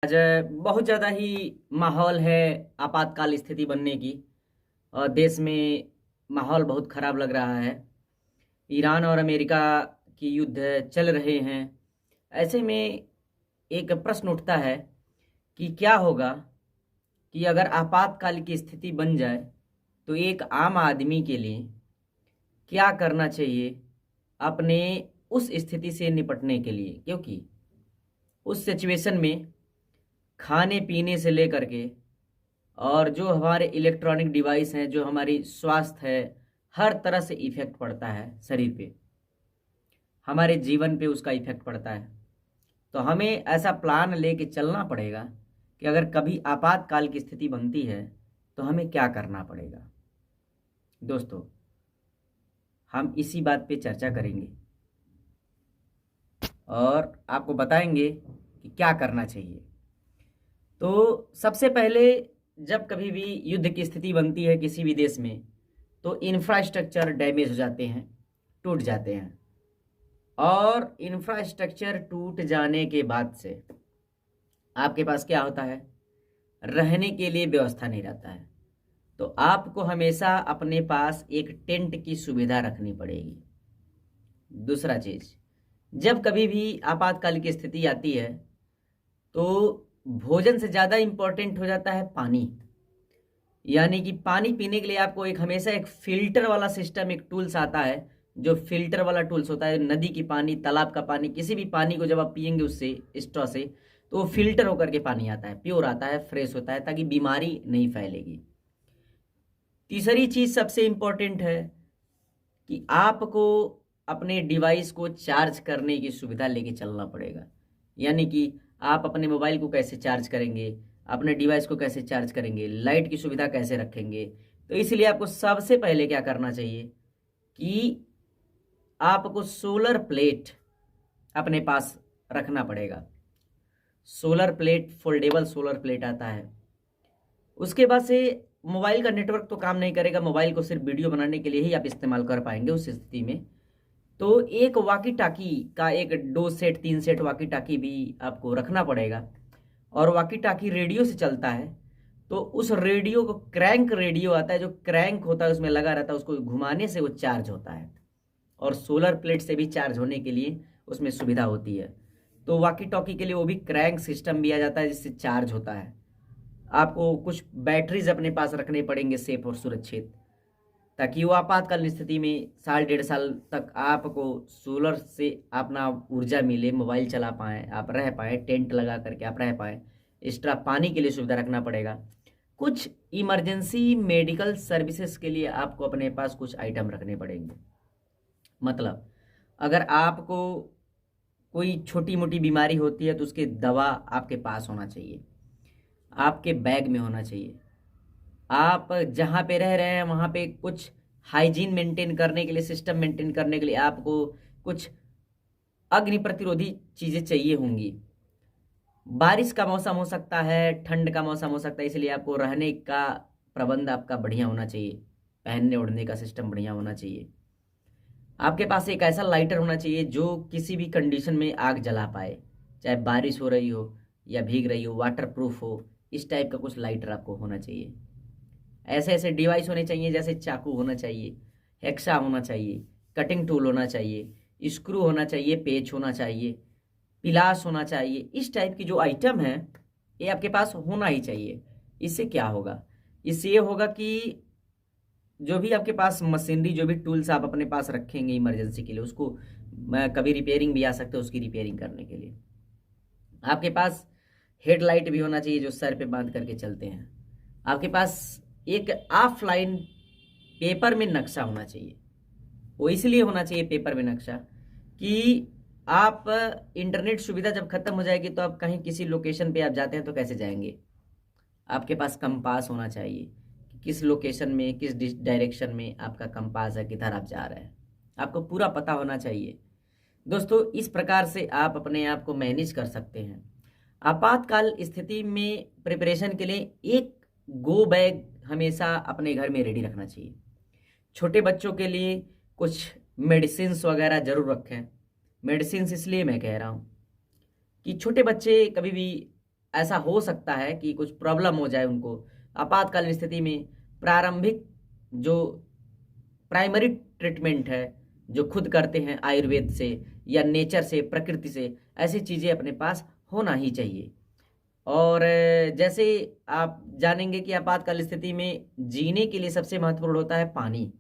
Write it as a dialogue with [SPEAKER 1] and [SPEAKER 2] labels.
[SPEAKER 1] आज बहुत ज़्यादा ही माहौल है आपातकाल स्थिति बनने की। और देश में माहौल बहुत ख़राब लग रहा है। ईरान और अमेरिका की युद्ध चल रहे हैं। ऐसे में एक प्रश्न उठता है कि क्या होगा कि अगर आपातकाल की स्थिति बन जाए तो एक आम आदमी के लिए क्या करना चाहिए अपने उस स्थिति से निपटने के लिए, क्योंकि उस सिचुएशन में खाने पीने से लेकर के और जो हमारे इलेक्ट्रॉनिक डिवाइस हैं, जो हमारी स्वास्थ्य है, हर तरह से इफ़ेक्ट पड़ता है शरीर पे, हमारे जीवन पे उसका इफ़ेक्ट पड़ता है। तो हमें ऐसा प्लान लेके चलना पड़ेगा कि अगर कभी आपातकाल की स्थिति बनती है तो हमें क्या करना पड़ेगा। दोस्तों, हम इसी बात पे चर्चा करेंगे और आपको बताएंगे कि क्या करना चाहिए। तो सबसे पहले, जब कभी भी युद्ध की स्थिति बनती है किसी भी देश में, तो इंफ्रास्ट्रक्चर डैमेज हो जाते हैं, टूट जाते हैं। और इंफ्रास्ट्रक्चर टूट जाने के बाद से आपके पास क्या होता है? रहने के लिए व्यवस्था नहीं रहता है। तो आपको हमेशा अपने पास एक टेंट की सुविधा रखनी पड़ेगी। दूसरा चीज़, जब कभी भी आपातकाल की स्थिति आती है तो भोजन से ज़्यादा इम्पोर्टेंट हो जाता है पानी। यानी कि पानी पीने के लिए आपको एक हमेशा एक फ़िल्टर वाला सिस्टम, एक टूल्स आता है, जो फ़िल्टर वाला टूल्स होता है। नदी की पानी, तालाब का पानी, किसी भी पानी को जब आप पिएंगे उससे, स्ट्रॉ से, तो वो फ़िल्टर होकर के पानी आता है, प्योर आता है, फ्रेश होता है, ताकि बीमारी नहीं फैलेगी। तीसरी चीज़ सबसे इम्पोर्टेंट है कि आपको अपने डिवाइस को चार्ज करने की सुविधा लेके चलना पड़ेगा। यानी कि आप अपने मोबाइल को कैसे चार्ज करेंगे, अपने डिवाइस को कैसे चार्ज करेंगे, लाइट की सुविधा कैसे रखेंगे। तो इसलिए आपको सबसे पहले क्या करना चाहिए कि आपको सोलर प्लेट अपने पास रखना पड़ेगा। Solar plate, foldable solar plate आता है। उसके बाद से मोबाइल का नेटवर्क तो काम नहीं करेगा, मोबाइल को सिर्फ वीडियो बनाने के लिए ही आप इस्तेमाल कर पाएंगे उस स्थिति में। तो एक वाकी टाकी का एक 2 सेट 3 सेट वाकी टाकी भी आपको रखना पड़ेगा। और वाकी टाकी रेडियो से चलता है, तो उस रेडियो को, क्रैंक रेडियो आता है, जो क्रैंक होता है उसमें लगा रहता है, उसको घुमाने से वो चार्ज होता है। और सोलर प्लेट से भी चार्ज होने के लिए उसमें सुविधा होती है। तो वाकी टॉकी के लिए वो भी क्रैंक सिस्टम भी आ जाता है, जिससे चार्ज होता है। आपको कुछ बैटरीज अपने पास रखने पड़ेंगे, सेफ और सुरक्षित, ताकि वो आपातकालीन स्थिति में साल 1.5 साल तक आपको सोलर से अपना ऊर्जा मिले, मोबाइल चला पाएँ, आप रह पाएँ, टेंट लगा करके आप रह पाएँ। एक्स्ट्रा पानी के लिए सुविधा रखना पड़ेगा। कुछ इमरजेंसी मेडिकल सर्विसेज के लिए आपको अपने पास कुछ आइटम रखने पड़ेंगे। मतलब अगर आपको कोई छोटी मोटी बीमारी होती है तो उसकी दवा आपके पास होना चाहिए, आपके बैग में होना चाहिए। आप जहाँ पे रह रहे हैं वहाँ पे कुछ हाइजीन मेंटेन करने के लिए, सिस्टम मेंटेन करने के लिए आपको कुछ अग्नि प्रतिरोधी चीज़ें चाहिए होंगी। बारिश का मौसम हो सकता है, ठंड का मौसम हो सकता है, इसलिए आपको रहने का प्रबंध आपका बढ़िया होना चाहिए, पहनने ओढ़ने का सिस्टम बढ़िया होना चाहिए। आपके पास एक ऐसा लाइटर होना चाहिए जो किसी भी कंडीशन में आग जला पाए, चाहे बारिश हो रही हो या भीग रही हो, वाटर प्रूफ हो। इस टाइप का कुछ लाइटर आपको होना चाहिए। ऐसे ऐसे डिवाइस होने चाहिए, जैसे चाकू होना चाहिए, हेक्सा होना चाहिए, कटिंग टूल होना चाहिए, स्क्रू होना चाहिए, पेच होना चाहिए, पिलास होना चाहिए। इस टाइप की जो आइटम है ये आपके पास होना ही चाहिए। इससे क्या होगा? इससे ये होगा कि जो भी आपके पास मशीनरी, जो भी टूल्स आप अपने पास रखेंगे इमरजेंसी के लिए, उसको कभी रिपेयरिंग भी आ सकता है, उसकी रिपेयरिंग करने के लिए आपके पास हेडलाइट भी होना चाहिए, जो सर पे बांध करके चलते हैं। आपके पास एक ऑफलाइन पेपर में नक्शा होना चाहिए। वो इसलिए होना चाहिए पेपर में नक्शा कि आप इंटरनेट सुविधा जब खत्म हो जाएगी तो आप कहीं किसी लोकेशन पे आप जाते हैं तो कैसे जाएंगे? आपके पास कंपास होना चाहिए कि किस लोकेशन में, किस डायरेक्शन में आपका कंपास है, किधर आप जा रहे हैं, आपको पूरा पता होना चाहिए। दोस्तों, इस प्रकार से आप अपने आप को मैनेज कर सकते हैं। आपातकाल स्थिति में प्रिपरेशन के लिए एक गो बैग हमेशा अपने घर में रेडी रखना चाहिए। छोटे बच्चों के लिए कुछ मेडिसिन्स वगैरह ज़रूर रखें। मेडिसिन्स इसलिए मैं कह रहा हूँ कि छोटे बच्चे कभी भी ऐसा हो सकता है कि कुछ प्रॉब्लम हो जाए उनको, आपातकालीन स्थिति में प्रारंभिक जो प्राइमरी ट्रीटमेंट है, जो खुद करते हैं आयुर्वेद से या नेचर से, प्रकृति से, ऐसी चीज़ें अपने पास होना ही चाहिए। और जैसे आप जानेंगे कि आपातकालीन स्थिति में जीने के लिए सबसे महत्वपूर्ण होता है पानी।